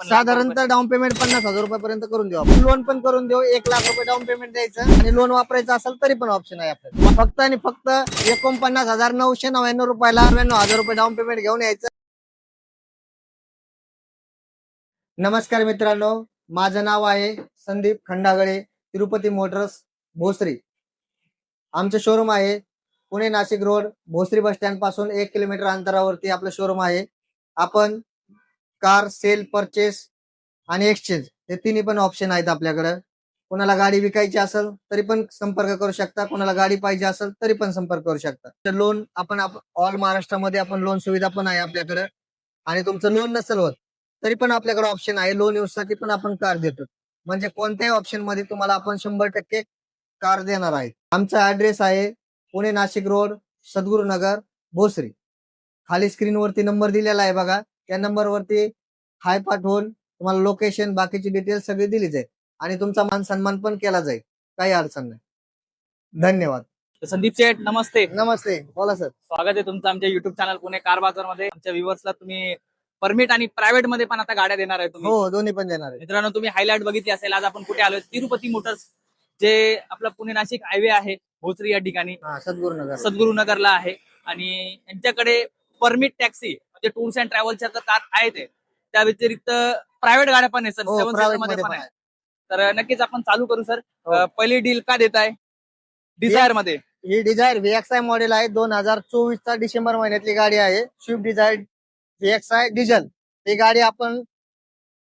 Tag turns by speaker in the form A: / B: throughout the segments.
A: साधारणतः down payment 50,000 रुपयापर्यंत करून देऊ आपण. लोन पण करून देऊ. 1,00,000 रुपये डाऊन पेमेंट द्यायचं आणि लोन वापरायचं असेल तरी पण ऑप्शन आहे आपल्याला. फक्त आणि फक्त 49,999 रुपयाला 99,000 रुपये डाऊन पेमेंट घेऊन यायचं. नमस्कार मित्रांनो, माझं नाव आहे संदीप खंडागळे, तिरुपती मोटर्स भोसरी. आमचं शोरूम आहे Pune Nashik road Bhosari bus stand पासून 1 किलोमीटर अंतरावरती आपलं शोरूम आहे. आपण कार सेल, परचेस आणि एक्सचेंज हे तिन्ही पण ऑप्शन आहेत आपल्याकडे. कोणाला गाडी विकायची असेल तरी पण संपर्क करू शकता, कोणाला गाडी पाहिजे असेल तरी पण संपर्क करू शकता. तर लोन आपण ऑल महाराष्ट्रामध्ये आपण लोन सुविधा पण आहे आपल्याकडे. आणि तुमचं लोन नसेल होत तरी पण आपल्याकडे ऑप्शन आहे. लोन यूजसाठी पण आपण कार देतो. म्हणजे कोणत्याही ऑप्शन मध्ये तुम्हाला आपण 100% कार देणार आहे. आमचा ऍड्रेस आहे पुणे नाशिक रोड सद्गुरुनगर भोसरी. खाली स्क्रीनवरती नंबर दिलेला आहे बघा. त्या नंबरवरती हाय पाठवून तुम्हाला लोकेशन, बाकीची डिटेल्स सगळी दिली जाईल आणि तुमचा मान सन्मान पण केला जाईल. काही अडचण नाही. धन्यवाद.
B: संदीप शेठ, नमस्ते.
A: नमस्ते, बोला सर.
B: स्वागत आहे तुमचं आमच्या युट्यूब चॅनल पुणे कार बाजार मध्ये. आमच्या व्ह्युअर्सला तुम्ही परमिट आणि प्रायव्हेट मध्ये पण आता गाड्या देणार आहे तुम्ही.
A: हो, दोन्ही पण देणार आहे.
B: मित्रांनो, तुम्ही हायलाइट बघितली असेल. आज आपण कुठे आलोय? तिरुपती मोटर्स, जे आपला पुणे नाशिक हायवे आहे भोसरी या ठिकाणी सद्गुरुनगरला आहे. आणि यांच्याकडे परमिट टॅक्सी म्हणजे टूर्स अँड ट्रॅव्हलच्या तर कार आहेत, त्या व्यतिरिक्त प्रायव्हेट गाड्या पण आहेत सर, 7 सीटर मध्ये पण आहे. तर नक्कीच आपण चालू करू सर. पहिली डील का देत आहे? डिझायर मध्ये
A: ही डिझायर VXI मॉडेल आहे. 2024 चा डिसेंबर महिन्यातली गाडी आहे. Swift Dzire VXI diesel. ही गाडी आपण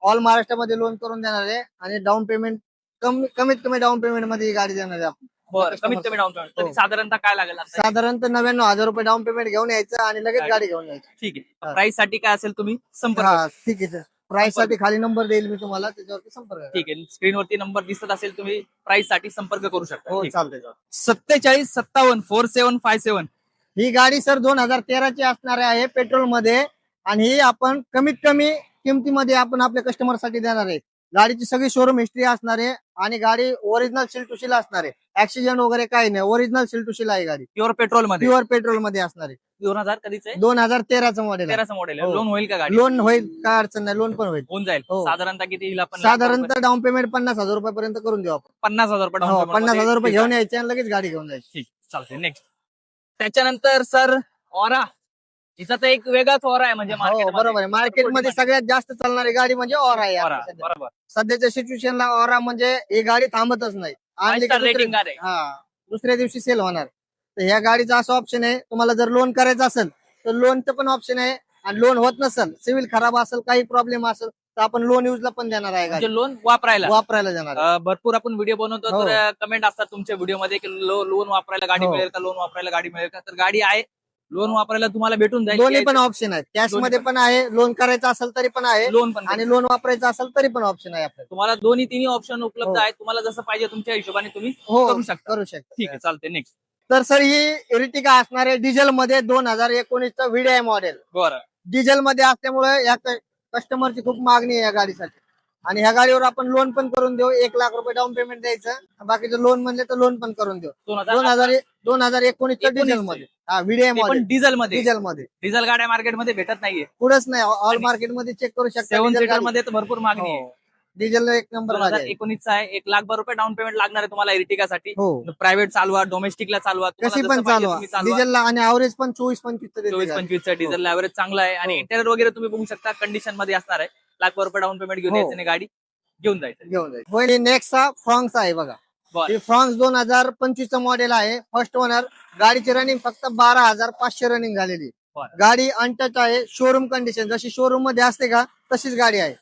A: ऑल महाराष्ट्रामध्ये लोन करून देणार आहे आणि डाऊन पेमेंट कमीत कमी डाऊन पेमेंट मध्ये ही गाडी देणार आहे आपण.
B: बरं, कमीत कमी डाऊन पेमेंट तरी साधारणतः काय लागेल?
A: साधारणतः 99,000 रुपये डाऊन पेमेंट घेऊन यायचं आणि लगेच गाडी घेऊन यायची.
B: ठीक आहे. प्राइस साठी काय असेल तुम्ही संपर्क.
A: हा, ठीक आहे सर. प्राइस साठी खाली नंबर देईल मी तुम्हाला, त्याच्यावरती संपर्क करा.
B: ठीक आहे. स्क्रीनवरती नंबर दिसत असेल, तुम्ही प्राइस साठी संपर्क करू शकता.
A: हो, चालतंय.
B: 4757 4757
A: ही गाडी सर 2013 ची असणार आहे पेट्रोल मध्ये आणि ही आपण कमीत कमी किमतीमध्ये आपण आपल्या कस्टमर साठी देणार आहे. गाडीची सगळी शोरूम हिस्ट्री असणार आहे आणि गाडी ओरिजिनल सील टू सील असणार आहे. ऍक्सिडेंट वगैरे काही नाही, ओरिजिनल सील टू सील आहे गाडी.
B: प्युअर पेट्रोल मध्ये,
A: प्युअर पेट्रोल मध्ये असणार आहे.
B: 2000 कधीच आहे?
A: 2013चं मॉडेल.
B: 13चं मॉडेल.
A: हो.
B: लोन होईल का गाडी?
A: लोन होईल, काय अडचण नाही. लोन पण होईल,
B: होऊन जाईल.
A: हो.
B: साधारणतः किती येईल? आपण
A: साधारणतः डाऊन पेमेंट 50,000 रुपयापर्यंत करून देऊ आपण.
B: 50,000 रुपये
A: हो,
B: डाऊन
A: 50,000 रुपये घेऊन यायचे आणि लगेच गाडी घेऊन जायची.
B: ठीक, चालते. नेक्स्ट त्याच्यानंतर सर ऑरा. हिचा तर एक वेगळाच ऑरा आहे म्हणजे
A: हो,
B: मार्केटमध्ये.
A: बरोबर आहे. मार्केटमध्ये सगळ्यात जास्त चालणारी गाडी म्हणजे ऑरा आहे
B: ऑरा,
A: आपल्या सध्या.
B: बरोबर.
A: सध्याच्या सिच्युएशनला ऑरा म्हणजे ही गाडी थांबतच नाही. आणि
B: रेटिंग कार आहे.
A: दुसऱ्या दिवशी सेल होणार. तर ह्या गाडीचा असं ऑप्शन आहे, तुम्हाला जर लोन करायचं असेल तर लोनचं पण ऑप्शन आहे. आणि लोन होत नसेल, सिव्हिल खराब असेल, काही प्रॉब्लेम असेल तर आपण लोन युजला पण देणार आहे. गाडी
B: म्हणजे लोन वापरायला
A: देणार आहे.
B: भरपूर आपण व्हिडिओ बनवतो,
A: हो.
B: तर कमेंट असतात तुमच्या व्हिडिओ मध्ये की लोन वापरायला गाडी
A: हो.
B: मिळेल का, लोन वापरायला गाडी मिळेल का? तर गाडी आहे, लोन वापरायला तुम्हाला भेटून जाईल.
A: दोन्ही पण ऑप्शन आहेत. कॅश
B: दोन्ही
A: मध्ये पण आहे, लोन करायचं असेल तरी पण आहे
B: लोन पण
A: आणि लोन वापरायचं असेल तरी पण ऑप्शन आहे आपल्याला.
B: तुम्हाला दोन्ही तिन्ही ऑप्शन उपलब्ध
A: हो.
B: आहेत. तुम्हाला जसं पाहिजे तुमच्या हिशोबाने तुम्ही
A: हो,
B: करू शकता.
A: करू शकता.
B: ठीक आहे, चालते. नेक्स्ट
A: तर सर ही इरिटिका असणार आहे डिझेल मध्ये 2019चा VDI मॉडेल.
B: बरं.
A: डिझेल मध्ये असल्यामुळे या कस्टमरची खूप मागणी आहे या गाडीसाठी. आणि ह्या गाडीवर आपण लोन पण करून देऊ. 1,00,000 रुपये डाऊन पेमेंट द्यायचं. बाकीचं लोन म्हणले तर लोन पण करून देऊ. 2019च्या डिझेल मध्ये. हा, VDI मॉडेल
B: डिझेल मध्ये.
A: डिझेल
B: गाड्या मार्केटमध्ये भेटत नाहीये.
A: पुढेच नाही, ऑल मार्केट मध्ये चेक करू शकता.
B: 7 सीटर मध्ये तर भरपूर मागणी आहे.
A: डिझेल एक नंबर आहे.
B: 2019चा आहे. 1,00,000 रुपये डाऊन पेमेंट लागणार आहे तुम्हाला इरिटिकासाठी.
A: हो,
B: प्रायव्हेट चालवा, डोमेस्टिकला चालवा,
A: कशी पण चालवा. डिझेलला आणि ऍव्हरेज पण 24-25
B: 24-25 डिझेल ऍव्हरेज चांगला आहे. आणि
A: हो.
B: इंटेरियर वगैरे तुम्ही बघू शकता, कंडिशन मध्ये असणार आहे. 1,00,000 रुपये डाऊन पेमेंट घेऊन
A: हो.
B: यायचं आणि गाडी घेऊन जायचं.
A: होईल. नेक्स्टचा फ्रॉन्क्स आहे बघा.
B: बरं.
A: ही फ्रॉन्क्स 2025चं मॉडेल आहे. First owner. गाडीची रनिंग फक्त 12,500 रनिंग झालेली.
B: बरं.
A: गाडी अनटच आहे. शोरूम कंडिशन जशी शोरूम मध्ये असते का तशीच गाडी आहे.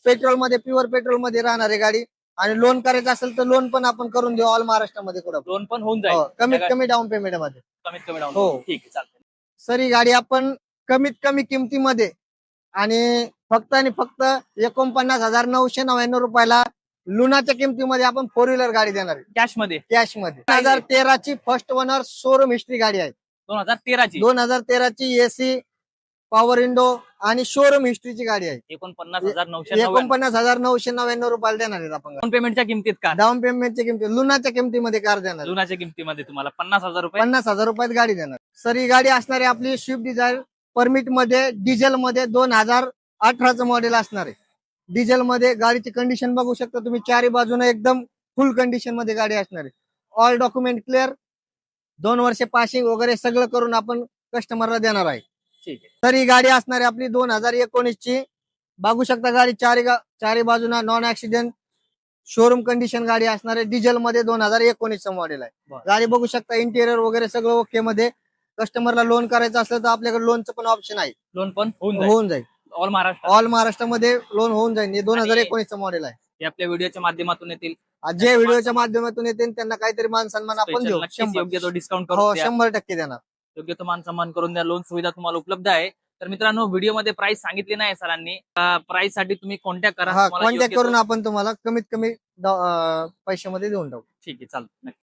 A: पेट्रोल मध्ये, प्युअर पेट्रोल मध्ये राहणार आहे गाडी. आणि लोन करायचं असेल तर लोन पण आपण करून देऊ ऑल महाराष्ट्रामध्ये.
B: लोन पण होऊन जाईल
A: कमीत कमी डाऊन पेमेंट मध्ये.
B: कमीत कमी डाऊन.
A: हो.
B: ठीक आहे, चालतंय.
A: सर ही गाडी आपण कमीत कमी किमतीमध्ये आणि फक्त 49,999 रुपयाला लुनाच्या किमतीमध्ये आपण 4 व्हीलर गाडी देणार आहे.
B: कॅश मध्ये.
A: 2013 ची फर्स्ट ओनर शोरूम हिस्ट्री गाडी आहे.
B: 2013 ची.
A: 2013 ची AC, पॉवर विंडो आणि शोरूम हिस्ट्रीची गाडी आहे.
B: 49,999
A: 49,999 रुपयाला देणार आहेत आपण.
B: डाऊन पेमेंटच्या किमतीत का?
A: डाऊन पेमेंटच्या किमतीत, लुनाच्या किमतीमध्ये कार देणार.
B: लुनाच्या किमतीमध्ये तुम्हाला 50,000 रुपये.
A: 50,000 रुपयात गाडी देणार. सर ही गाडी असणार आहे आपली स्विफ्ट डिझायर परमिट मध्ये डिझेल मध्ये 2018चं मॉडेल असणार आहे. डिझेल मध्ये गाडीची कंडिशन बघू शकता तुम्ही, चारी बाजूने एकदम फुल कंडिशन मध्ये गाडी असणार आहे. ऑल डॉक्युमेंट क्लिअर, 2 वर्ष पासिंग वगैरे सगळं करून आपण कस्टमरला देणार आहे.
B: ठीक आहे.
A: तर ही गाडी असणार आहे आपली 2019 ची. बघू शकता गाडी चारी बाजूना नॉन ऍक्सिडेंट शोरूम कंडिशन गाडी असणार आहे. डिझेल मध्ये 2019 मॉडेल आहे.
B: बरं.
A: गाडी बघू शकता, इंटिरियर वगैरे सगळं ओके मध्ये. कस्टमरला लोन करायचं असलं तर आपल्याकडे लोनचं पण ऑप्शन आहे,
B: लोन पण
A: होऊन जाईल.
B: ऑल महाराष्ट्र
A: ऑल महाराष्ट्रामध्ये लोन होऊन जाईल. हे 2019 मॉडेल आहे.
B: हे आपल्या व्हिडिओच्या माध्यमातून येतील.
A: जे व्हिडिओच्या माध्यमातून येतील त्यांना काहीतरी मान सन्मान आपण देऊ.
B: नक्कीच योग्य तो डिस्काउंट
A: हो,
B: करून द्या.
A: 100% देणार.
B: योग्य तो मान सन्मान करून द्या. लोन सुविधा तुम्हाला उपलब्ध आहे. तर मित्रांनो, व्हिडिओमध्ये प्राइस सांगितली नाही सरांनी. प्राइस साठी तुम्ही कॉन्टॅक्ट करा. तुम्हाला
A: कॉन्टॅक्ट
B: योग्य
A: करून
B: तो-
A: आपण तुम्हाला कमीत कमी पैशामध्ये देऊन टाकू.
B: ठीक आहे, चालतं.